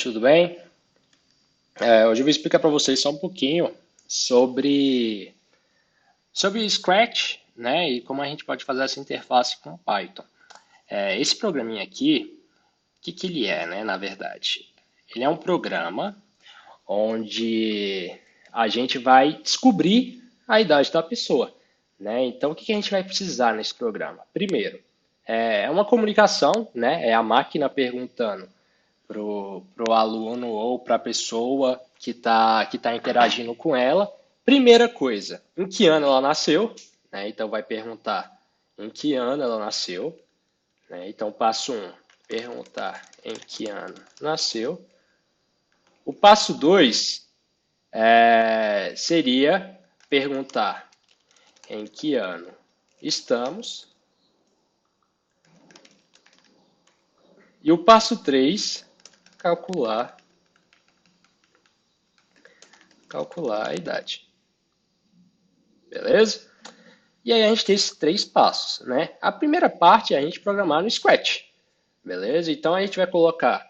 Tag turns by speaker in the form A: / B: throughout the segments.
A: Tudo bem? Hoje eu vou explicar para vocês só um pouquinho sobre Scratch, né, e como a gente pode fazer essa interface com Python. Esse programinha aqui, o que ele é, né, na verdade? Ele é um programa onde a gente vai descobrir a idade da pessoa, né? Então, o que a gente vai precisar nesse programa? Primeiro, é uma comunicação, né? É a máquina perguntando pro aluno ou para a pessoa que tá interagindo com ela. Primeira coisa, em que ano ela nasceu? Né? Então vai perguntar em que ano ela nasceu. Né? Então passo um, perguntar em que ano nasceu. O passo 2 seria perguntar em que ano estamos. E o passo 3, calcular a idade. Beleza? E aí a gente tem esses três passos, né? A primeira parte é a gente programar no Scratch, beleza? Então a gente vai colocar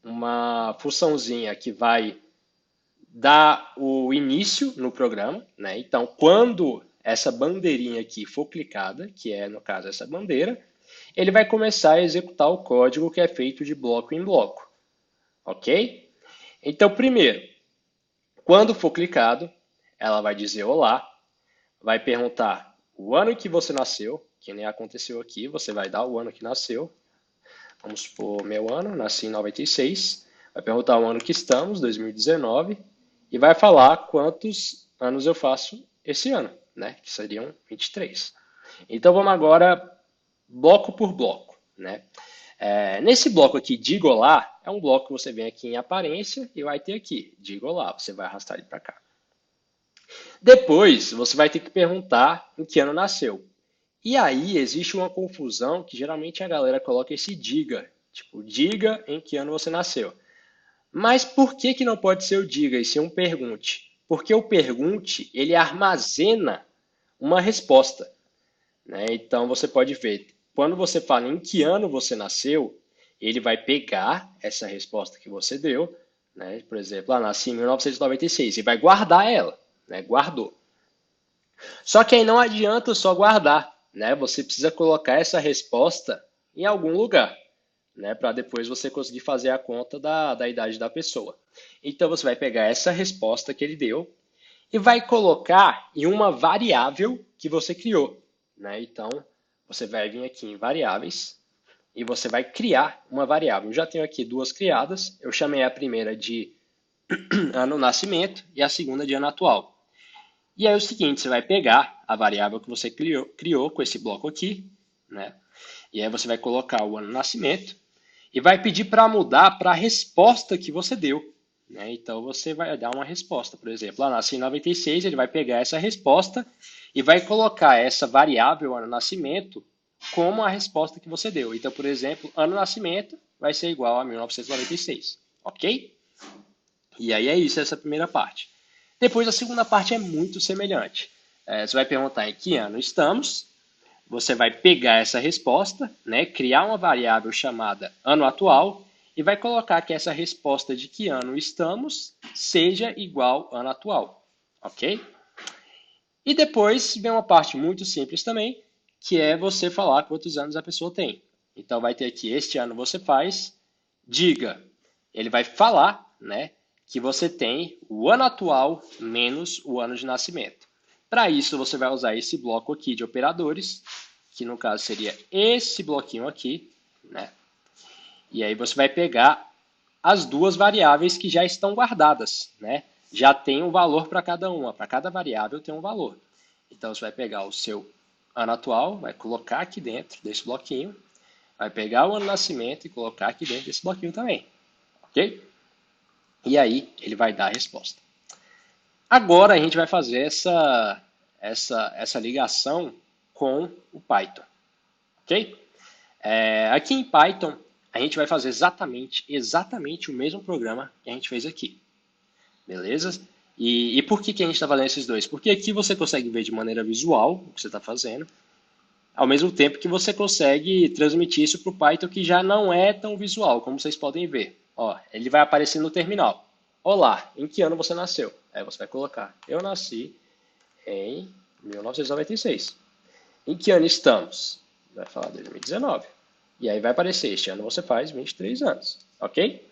A: uma funçãozinha que vai dar o início no programa, né? Então quando essa bandeirinha aqui for clicada, que é no caso essa bandeira, ele vai começar a executar o código que é feito de bloco em bloco, ok? Então primeiro, quando for clicado, ela vai dizer olá, vai perguntar o ano que você nasceu, que nem aconteceu aqui, você vai dar o ano que nasceu. Vamos supor meu ano, nasci em 96. Vai perguntar o ano que estamos, 2019, e vai falar quantos anos eu faço esse ano, né? Que seriam 23. Então vamos agora bloco por bloco, né? Nesse bloco aqui, diga olá, é um bloco que você vem aqui em aparência e vai ter aqui, diga olá, você vai arrastar ele para cá. Depois, você vai ter que perguntar em que ano nasceu. E aí existe uma confusão que geralmente a galera coloca esse diga, tipo, diga em que ano você nasceu. Mas por que não pode ser o diga e ser um pergunte? Porque o pergunte, ele armazena uma resposta, né? Então você pode ver, quando você fala em que ano você nasceu, ele vai pegar essa resposta que você deu, né? Por exemplo, nasci em 1996 e vai guardar ela, né? Guardou. Só que aí não adianta só guardar, né? Você precisa colocar essa resposta em algum lugar, né? Para depois você conseguir fazer a conta da idade da pessoa. Então você vai pegar essa resposta que ele deu e vai colocar em uma variável que você criou, né? Então você vai vir aqui em variáveis e você vai criar uma variável. Eu já tenho aqui duas criadas. Eu chamei a primeira de ano nascimento e a segunda de ano atual. E aí é o seguinte, você vai pegar a variável que você criou com esse bloco aqui, né? E aí você vai colocar o ano de nascimento e vai pedir para mudar para a resposta que você deu, né? Então você vai dar uma resposta, por exemplo, nasci em 96, ele vai pegar essa resposta e vai colocar essa variável ano de nascimento como a resposta que você deu. Então, por exemplo, ano de nascimento vai ser igual a 1996, ok? E aí é isso, essa primeira parte. Depois a segunda parte é muito semelhante. Você vai perguntar em que ano estamos, você vai pegar essa resposta, né, criar uma variável chamada ano atual e vai colocar que essa resposta de que ano estamos seja igual ano atual, ok? E depois vem uma parte muito simples também, que é você falar quantos anos a pessoa tem. Então vai ter aqui, este ano você faz, diga. Ele vai falar, né, que você tem o ano atual menos o ano de nascimento. Para isso, você vai usar esse bloco aqui de operadores, que no caso seria esse bloquinho aqui, né? E aí você vai pegar as duas variáveis que já estão guardadas, né? Já tem um valor para cada uma, para cada variável tem um valor. Então você vai pegar o seu ano atual, vai colocar aqui dentro desse bloquinho, vai pegar o ano de nascimento e colocar aqui dentro desse bloquinho também, ok? E aí ele vai dar a resposta. Agora a gente vai fazer essa ligação com o Python, ok? Aqui em Python a gente vai fazer exatamente o mesmo programa que a gente fez aqui, beleza? E por que a gente está fazendo esses dois? Porque aqui você consegue ver de maneira visual o que você está fazendo, ao mesmo tempo que você consegue transmitir isso para o Python que já não é tão visual, como vocês podem ver. Ó, ele vai aparecer no terminal. Olá, em que ano você nasceu? Aí você vai colocar, eu nasci em 1996. Em que ano estamos? Vai falar 2019. E aí vai aparecer, este ano você faz 23 anos, ok?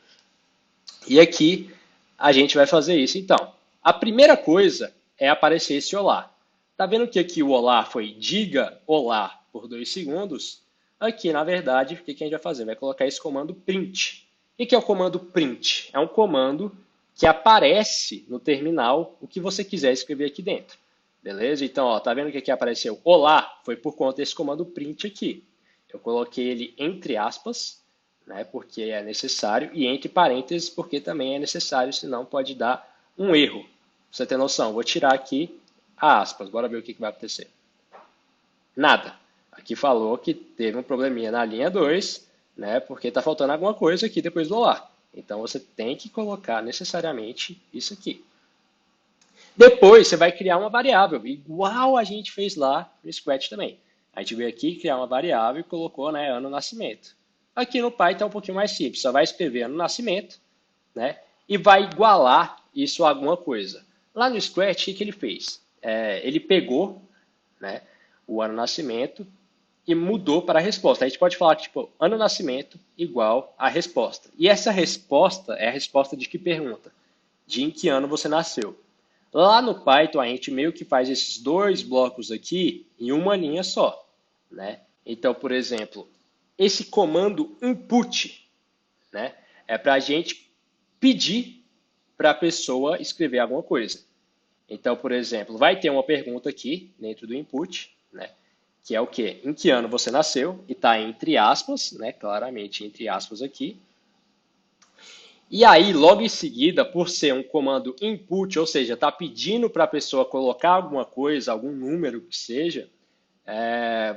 A: E aqui a gente vai fazer isso então. A primeira coisa é aparecer esse olá. Tá vendo que aqui o olá foi diga olá por 2 segundos? Aqui, na verdade, o que a gente vai fazer? Vai colocar esse comando print. O que é o comando print? É um comando que aparece no terminal o que você quiser escrever aqui dentro. Beleza? Então, ó, tá vendo que aqui apareceu olá? Foi por conta desse comando print aqui. Eu coloquei ele entre aspas, né, porque é necessário, e entre parênteses, porque também é necessário, senão pode dar um erro. Pra você ter noção, vou tirar aqui a aspas, bora ver o que vai acontecer. Nada. Aqui falou que teve um probleminha na linha 2, né, porque está faltando alguma coisa aqui depois do olá. Então você tem que colocar necessariamente isso aqui. Depois você vai criar uma variável, igual a gente fez lá no Scratch também. A gente veio aqui criar uma variável e colocou, né, ano nascimento. Aqui no Python é um pouquinho mais simples, só vai escrever ano nascimento, né, e vai igualar isso a alguma coisa. Lá no Scratch, o que ele fez? Ele pegou, né, o ano nascimento e mudou para a resposta. A gente pode falar que tipo, ano nascimento igual a resposta. E essa resposta é a resposta de que pergunta? De em que ano você nasceu. Lá no Python, a gente meio que faz esses dois blocos aqui em uma linha só, né? Então, por exemplo, esse comando input, né, é para a gente pedir para a pessoa escrever alguma coisa. Então, por exemplo, vai ter uma pergunta aqui dentro do input, né, que é o quê? Em que ano você nasceu? E está entre aspas, né, claramente entre aspas aqui. E aí, logo em seguida, por ser um comando input, ou seja, está pedindo para a pessoa colocar alguma coisa, algum número que seja,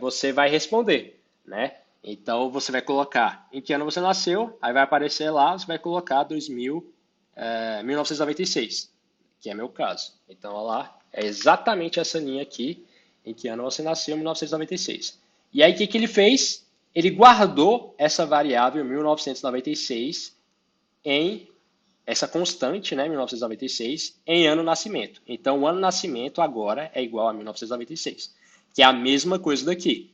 A: você vai responder, né? Então, você vai colocar em que ano você nasceu, aí vai aparecer lá, você vai colocar 1996, que é meu caso. Então, olha lá, é exatamente essa linha aqui, em que ano você nasceu, 1996. E aí, o que, que ele fez? Ele guardou essa variável 1996 em essa constante, né, 1996, em ano nascimento. Então, o ano nascimento agora é igual a 1996, que é a mesma coisa daqui.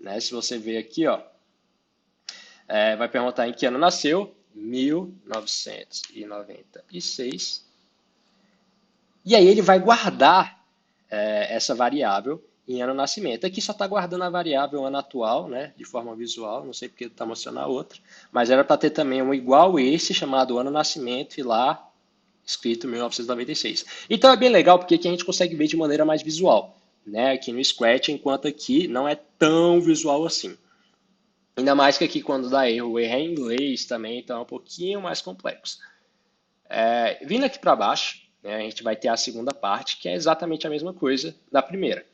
A: Né? Se você ver aqui, ó, vai perguntar em que ano nasceu, 1996. E aí ele vai guardar essa variável em ano nascimento. Aqui só está guardando a variável ano atual, né, de forma visual, não sei porque está mostrando a outra, mas era para ter também um igual esse, chamado ano nascimento, e lá escrito 1996. Então é bem legal porque aqui a gente consegue ver de maneira mais visual, né, aqui no Scratch, enquanto aqui não é tão visual assim. Ainda mais que aqui quando dá erro, o erro é em inglês também, então é um pouquinho mais complexo. Vindo aqui para baixo, né, a gente vai ter a segunda parte, que é exatamente a mesma coisa da primeira.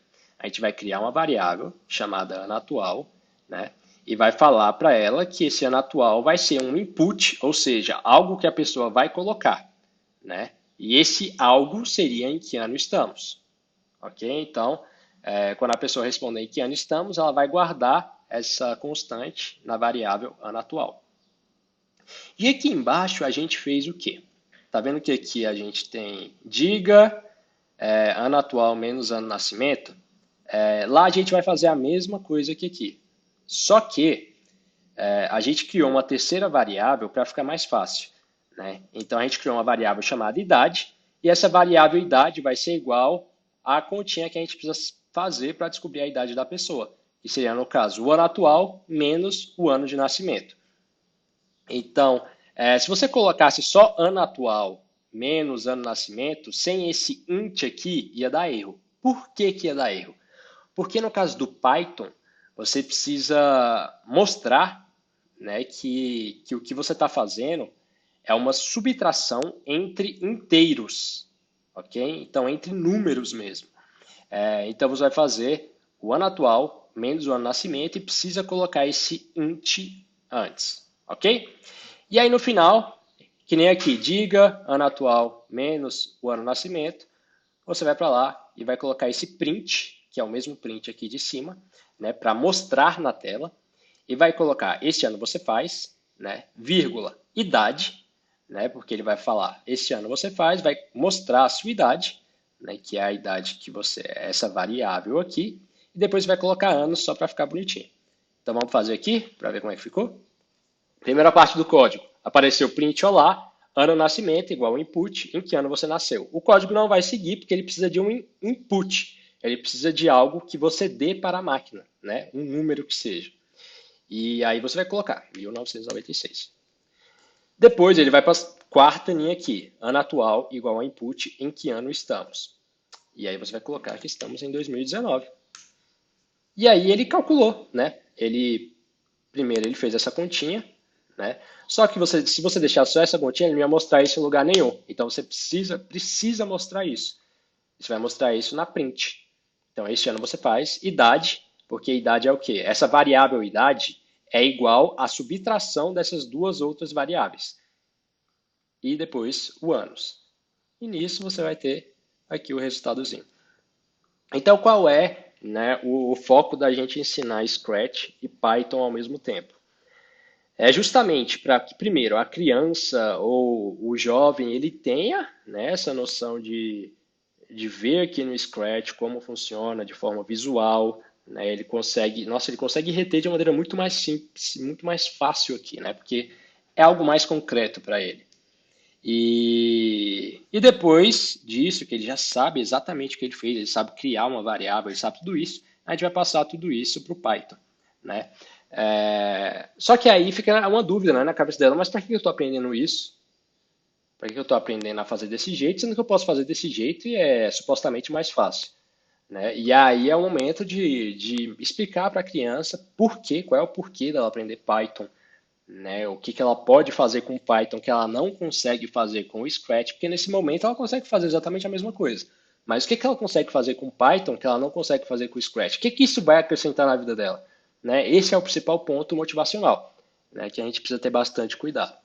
A: A gente vai criar uma variável chamada ano atual, né, e vai falar para ela que esse ano atual vai ser um input, ou seja, algo que a pessoa vai colocar, né? E esse algo seria em que ano estamos, ok? Então, quando a pessoa responder em que ano estamos, ela vai guardar essa constante na variável ano atual. E aqui embaixo a gente fez o quê? Tá vendo que aqui a gente tem diga ano atual menos ano nascimento? Lá a gente vai fazer a mesma coisa que aqui. Só que a gente criou uma terceira variável para ficar mais fácil. Né? Então a gente criou uma variável chamada idade, e essa variável idade vai ser igual à continha que a gente precisa fazer para descobrir a idade da pessoa, que seria, no caso, o ano atual menos o ano de nascimento. Então, se você colocasse só ano atual menos ano de nascimento, sem esse int aqui, ia dar erro. Por que que ia dar erro? Porque no caso do Python, você precisa mostrar, né, que o que você está fazendo é uma subtração entre inteiros, ok? Então, entre números mesmo. Então, você vai fazer o ano atual menos o ano de nascimento e precisa colocar esse int antes, ok? E aí, no final, que nem aqui, diga ano atual menos o ano de nascimento, você vai para lá e vai colocar esse print, que é o mesmo print aqui de cima, né, para mostrar na tela, e vai colocar este ano você faz, né, vírgula, idade, né? Porque ele vai falar, esse ano você faz, vai mostrar a sua idade, né? Que é a idade que você é essa variável aqui, e depois vai colocar anos só para ficar bonitinho. Então vamos fazer aqui para ver como é que ficou. Primeira parte do código, apareceu print olá, ano nascimento igual input, em que ano você nasceu. O código não vai seguir porque ele precisa de um input, ele precisa de algo que você dê para a máquina, né? Um número que seja. E aí você vai colocar 1996. Depois ele vai para a quarta linha aqui, ano atual igual a input, em que ano estamos. E aí você vai colocar que estamos em 2019. E aí ele calculou, né? Primeiro ele fez essa continha, né? Só que se você deixar só essa continha, ele não ia mostrar isso em lugar nenhum. Então você precisa mostrar isso. Você vai mostrar isso na print. Então este ano você faz idade, porque idade é o quê? Essa variável idade é igual à subtração dessas duas outras variáveis. E depois o anos. E nisso você vai ter aqui o resultadozinho. Então qual é, né, o foco da gente ensinar Scratch e Python ao mesmo tempo? É justamente para que, primeiro, a criança ou o jovem ele tenha, né, essa noção de ver aqui no Scratch como funciona de forma visual, né, ele consegue reter de uma maneira muito mais simples, muito mais fácil aqui, né, porque é algo mais concreto para ele. E depois disso, que ele já sabe exatamente o que ele fez, ele sabe criar uma variável, ele sabe tudo isso, a gente vai passar tudo isso para o Python, né? Só que aí fica uma dúvida, né, na cabeça dela, mas para que eu estou aprendendo isso? Para que eu estou aprendendo a fazer desse jeito, sendo que eu posso fazer desse jeito e é supostamente mais fácil, né? E aí é o momento de explicar para a criança qual é o porquê dela aprender Python, né? O que ela pode fazer com Python que ela não consegue fazer com o Scratch, porque nesse momento ela consegue fazer exatamente a mesma coisa. Mas o que ela consegue fazer com Python que ela não consegue fazer com o Scratch? O que isso vai acrescentar na vida dela? Né? Esse é o principal ponto motivacional, né? Que a gente precisa ter bastante cuidado.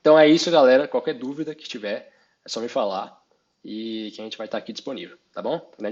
A: Então é isso, galera. Qualquer dúvida que tiver, é só me falar e que a gente vai estar aqui disponível, tá bom?